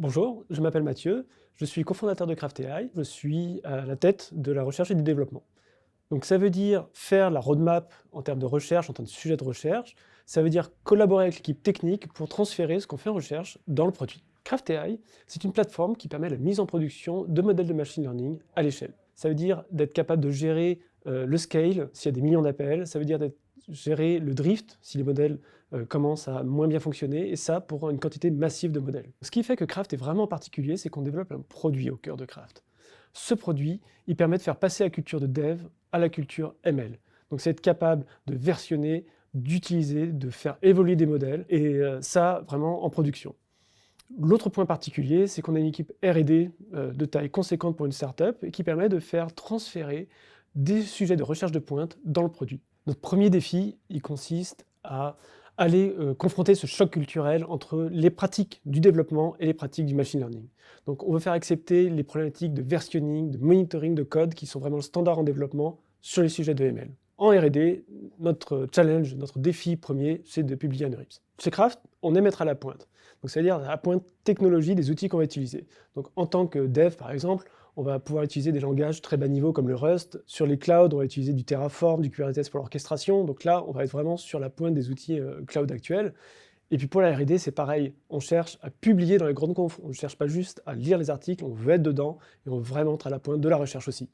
Bonjour, je m'appelle Mathieu, je suis cofondateur de Craft AI, je suis à la tête de la recherche et du développement. Donc ça veut dire faire la roadmap en termes de recherche, en termes de sujet de recherche, ça veut dire collaborer avec l'équipe technique pour transférer ce qu'on fait en recherche dans le produit. Craft AI, c'est une plateforme qui permet la mise en production de modèles de machine learning à l'échelle. Ça veut dire d'être capable de gérer le scale s'il y a des millions d'appels, ça veut dire gérer le drift si les modèles commencent à moins bien fonctionner, et ça pour une quantité massive de modèles. Ce qui fait que Craft est vraiment particulier, c'est qu'on développe un produit au cœur de Craft. Ce produit, il permet de faire passer la culture de dev à la culture ML. Donc c'est être capable de versionner, d'utiliser, de faire évoluer des modèles, et ça vraiment en production. L'autre point particulier, c'est qu'on a une équipe R&D de taille conséquente pour une startup et qui permet de faire transférer des sujets de recherche de pointe dans le produit. Notre premier défi, il consiste à aller confronter ce choc culturel entre les pratiques du développement et les pratiques du machine learning. Donc on veut faire accepter les problématiques de versionning, de monitoring de code qui sont vraiment le standard en développement sur les sujets de ML. En R&D, notre challenge, notre défi premier, c'est de publier un RIPS. Chez Craft, on aime être à la pointe. Donc c'est-à-dire à la pointe technologie des outils qu'on va utiliser. Donc en tant que dev, par exemple, on va pouvoir utiliser des langages très bas niveau comme le Rust. Sur les clouds, on va utiliser du Terraform, du Kubernetes pour l'orchestration. Donc là, on va être vraiment sur la pointe des outils cloud actuels. Et puis pour la R&D, c'est pareil. On cherche à publier dans les grandes confs. On ne cherche pas juste à lire les articles, on veut être dedans et on veut vraiment être à la pointe de la recherche aussi.